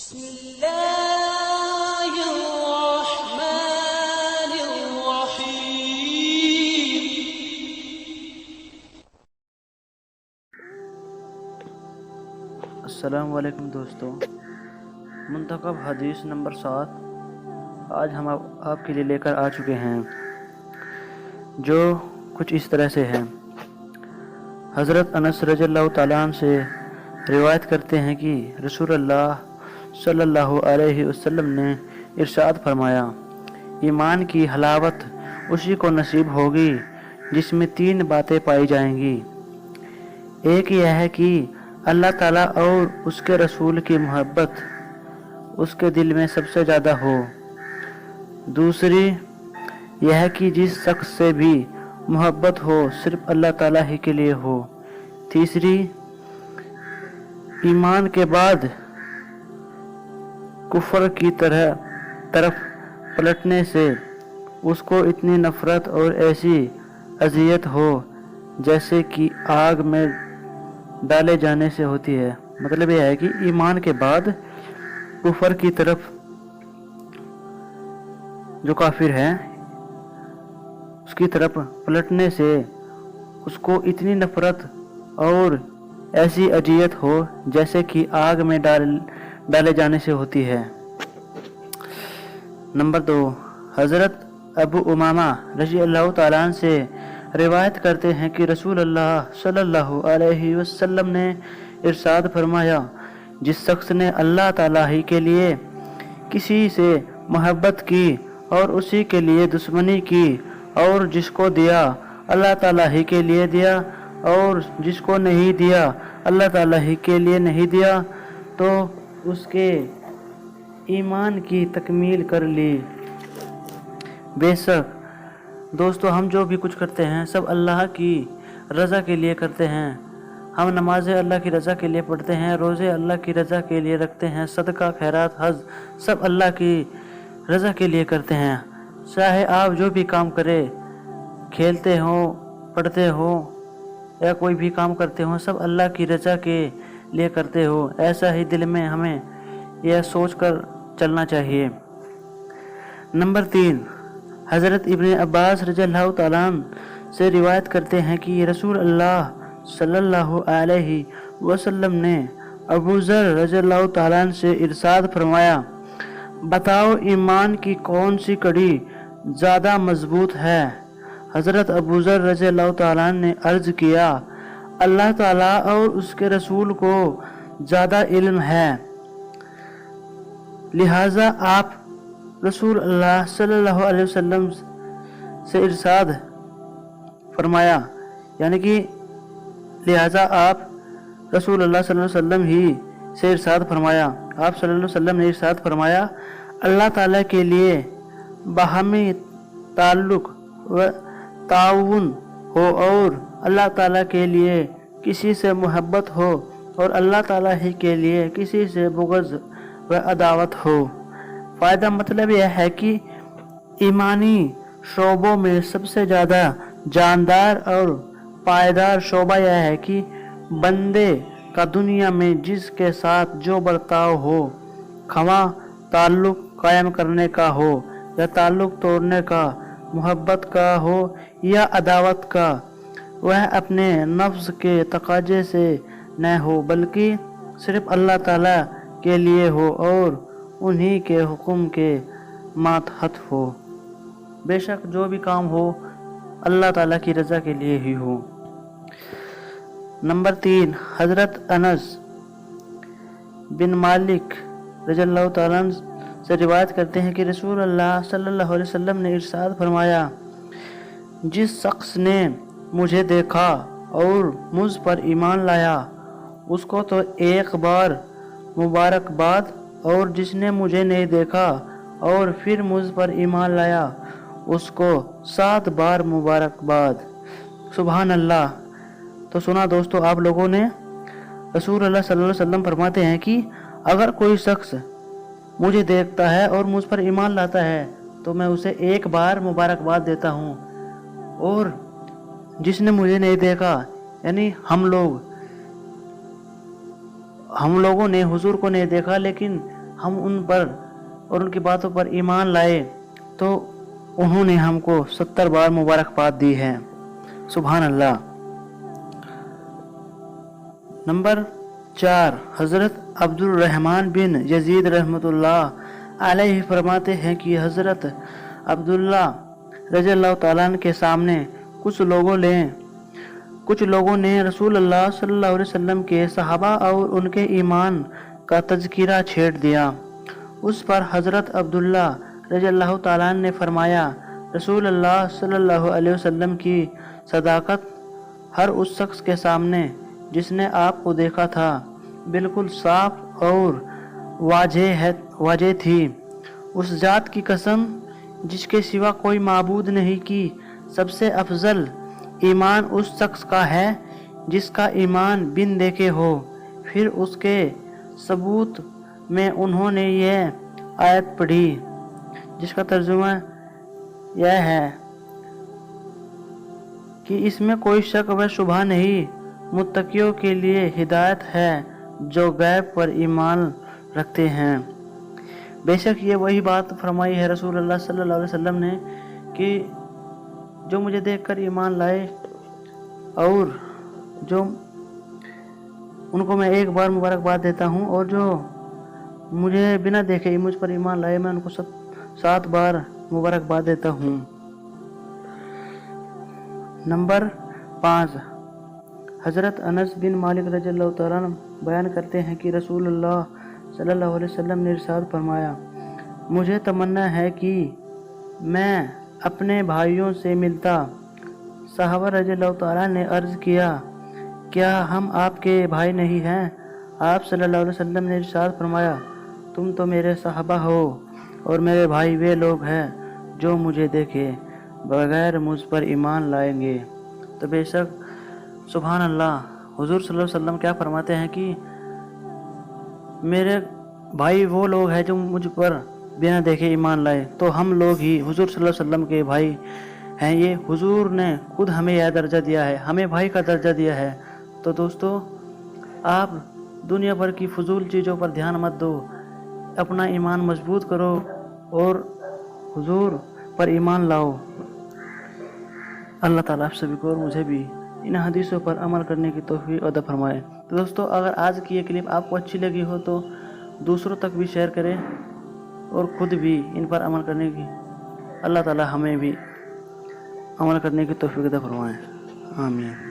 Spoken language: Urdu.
بسم الله الرحمن الرحيم. السلام علیکم دوستوں، منتخب حدیث نمبر 7 آج ہم آپ کے لیے لے کر آ چکے ہیں، جو کچھ اس طرح سے ہے۔ حضرت انس رضی اللہ تعالیٰ عنہ سے روایت کرتے ہیں کہ رسول اللہ صلی اللہ علیہ وسلم نے ارشاد فرمایا، ایمان کی حلاوت اسی کو نصیب ہوگی جس میں 3 باتیں پائی جائیں گی۔ ایک یہ ہے کہ اللہ تعالیٰ اور اس کے رسول کی محبت اس کے دل میں سب سے زیادہ ہو۔ دوسری یہ ہے کہ جس شخص سے بھی محبت ہو صرف اللہ تعالیٰ ہی کے لیے ہو۔ تیسری، ایمان کے بعد کفر کی طرف پلٹنے سے اس کو اتنی نفرت اور ایسی اذیت ہو جیسے کہ آگ میں ڈالے جانے سے ہوتی ہے۔ مطلب یہ ہے کہ ایمان کے بعد کفر کی طرف جو کافر ہے اس کی طرف پلٹنے سے اس کو اتنی نفرت اور ایسی اذیت ہو جیسے کہ آگ میں ڈالے جانے سے ہوتی ہے۔ نمبر 2، حضرت ابو امامہ رضی اللہ تعالیٰ عنہ سے روایت کرتے ہیں کہ رسول اللہ صلی اللہ علیہ وسلم نے ارشاد فرمایا، جس شخص نے اللہ تعالیٰ ہی کے لیے کسی سے محبت کی اور اسی کے لیے دشمنی کی، اور جس کو دیا اللہ تعالیٰ ہی کے لیے دیا اور جس کو نہیں دیا اللہ تعالیٰ ہی کے لیے نہیں دیا، تو اس کے ایمان کی تکمیل کر لی۔ بے شک دوستو، ہم جو بھی کچھ کرتے ہیں سب اللہ کی رضا کے لیے کرتے ہیں۔ ہم نمازیں اللہ کی رضا کے لیے پڑھتے ہیں، روزے اللہ کی رضا کے لیے رکھتے ہیں، صدقہ، خیرات، حج سب اللہ کی رضا کے لیے کرتے ہیں۔ چاہے آپ جو بھی کام کرے، کھیلتے ہوں، پڑھتے ہوں یا کوئی بھی کام کرتے ہوں، سب اللہ کی رضا کے لیے کرتے ہو، ایسا ہی دل میں ہمیں یہ سوچ کر چلنا چاہیے۔ نمبر 3، حضرت ابن عباس رضی اللہ تعالیٰ عنہ سے روایت کرتے ہیں کہ رسول اللہ صلی اللہ علیہ وسلم نے ابو ذر رضی اللہ تعالیٰ عنہ سے ارشاد فرمایا، بتاؤ ایمان کی کون سی کڑی زیادہ مضبوط ہے؟ حضرت ابو ذر رضی اللہ تعالیٰ عنہ نے عرض کیا، اللہ تعالیٰ اور اس کے رسول کو زیادہ علم ہے۔ لہٰذا آپ رسول اللہ صلی اللہ علیہ وسلم سے ارشاد فرمایا، یعنی کہ لہٰذا آپ رسول اللہ صلی اللہ علیہ وسلم ہی سے ارشاد فرمایا، آپ صلی اللہ علیہ وسلم نے ارشاد فرمایا، اللہ تعالیٰ کے لیے باہمی تعلق و تعاون ہو اور اللہ تعالیٰ کے لیے کسی سے محبت ہو اور اللہ تعالیٰ ہی کے لیے کسی سے بغض و عداوت ہو۔ فائدہ مطلب یہ ہے کہ ایمانی شعبوں میں سب سے زیادہ جاندار اور پائیدار شعبہ یہ ہے کہ بندے کا دنیا میں جس کے ساتھ جو برتاؤ ہو، خواہ تعلق قائم کرنے کا ہو یا تعلق توڑنے کا، محبت کا ہو یا عداوت کا، وہ اپنے نفس کے تقاضے سے نہ ہو بلکہ صرف اللہ تعالیٰ کے لیے ہو اور انہی کے حکم کے ماتحت ہو۔ بے شک جو بھی کام ہو اللہ تعالیٰ کی رضا کے لیے ہی ہو۔ نمبر 3، حضرت انس بن مالک رضی اللہ تعالیٰ عنہ سے روایت کرتے ہیں کہ رسول اللہ صلی اللہ علیہ وسلم نے ارشاد فرمایا، جس شخص نے مجھے دیکھا اور مجھ پر ایمان لایا اس کو تو ایک بار مبارکباد، اور جس نے مجھے نہیں دیکھا اور پھر مجھ پر ایمان لایا اس کو 7 بار مبارکباد۔ سبحان اللہ۔ تو سنا دوستو آپ لوگوں نے، رسول اللہ صلی اللہ علیہ وسلم فرماتے ہیں کہ اگر کوئی شخص مجھے دیکھتا ہے اور مجھ پر ایمان لاتا ہے تو میں اسے 1 بار مبارکباد دیتا ہوں، اور جس نے مجھے نہیں دیکھا، یعنی ہم لوگوں نے حضور کو نہیں دیکھا لیکن ہم ان پر اور ان کی باتوں پر ایمان لائے تو انہوں نے ہم کو 70 بار مبارکباد دی ہے۔ سبحان اللہ۔ نمبر 4، حضرت عبد الرحمن بن یزید رحمۃ اللہ علیہ فرماتے ہیں کہ حضرت عبداللہ رضی اللہ تعالیٰ عنہ کے سامنے کچھ لوگوں نے رسول اللہ صلی اللہ علیہ وسلم کے صحابہ اور ان کے ایمان کا تذکرہ چھیڑ دیا۔ اس پر حضرت عبداللہ رضی اللہ تعالیٰ عنہ نے فرمایا، رسول اللہ صلی اللہ علیہ وسلم کی صداقت ہر اس شخص کے سامنے جس نے آپ کو دیکھا تھا بالکل صاف اور واضح تھی۔ اس ذات کی قسم جس کے سوا کوئی معبود نہیں کی سب سے افضل ایمان اس شخص کا ہے جس کا ایمان بن دیکھے ہو۔ پھر اس کے ثبوت میں انہوں نے یہ آیت پڑھی جس کا ترجمہ یہ ہے کہ اس میں کوئی شک و شبہ نہیں، متقیوں کے لیے ہدایت ہے جو غیب پر ایمان رکھتے ہیں۔ بے شک یہ وہی بات فرمائی ہے رسول اللہ صلی اللہ علیہ وسلم نے کہ جو مجھے دیکھ کر ایمان لائے اور جو ان کو میں ایک بار مبارکباد دیتا ہوں، اور جو مجھے بنا دیکھے مجھ پر ایمان لائے میں ان کو 7 بار مبارکباد دیتا ہوں۔ نمبر 5، حضرت انس بن مالک رضی اللہ تعالیٰ عنہ بیان کرتے ہیں کہ رسول اللہ صلی اللہ علیہ وسلم نے ارشاد فرمایا، مجھے تمنا ہے کہ میں اپنے بھائیوں سے ملتا۔ صحابہ رضی اللہ تعالیٰ نے عرض کیا، کیا ہم آپ کے بھائی نہیں ہیں؟ آپ صلی اللہ علیہ وسلم نے ارشاد فرمایا، تم تو میرے صحابہ ہو اور میرے بھائی وہ لوگ ہیں جو مجھے دیکھے بغیر مجھ پر ایمان لائیں گے۔ تو بے شک سبحان اللہ، حضور صلی اللہ علیہ وسلم کیا فرماتے ہیں کہ میرے بھائی وہ لوگ ہیں جو مجھ پر بنا دیکھے ایمان لائے، تو ہم لوگ ہی حضور صلی اللہ علیہ وسلم کے بھائی ہیں۔ یہ حضور نے خود ہمیں یہ درجہ دیا ہے، ہمیں بھائی کا درجہ دیا ہے۔ تو دوستو، آپ دنیا بھر کی فضول چیزوں پر دھیان مت دو، اپنا ایمان مضبوط کرو اور حضور پر ایمان لاؤ۔ اللہ تعالیٰ آپ سبھی کو اور مجھے بھی ان حدیثوں پر عمل کرنے کی توفیق عطا فرمائے۔ تو دوستو، اگر آج کی یہ کلپ آپ کو اچھی لگی ہو تو دوسروں تک بھی شیئر کریں اور خود بھی ان پر عمل کرنے کی اللہ تعالیٰ ہمیں بھی عمل کرنے کی توفیق عطا فرمائے۔ آمین۔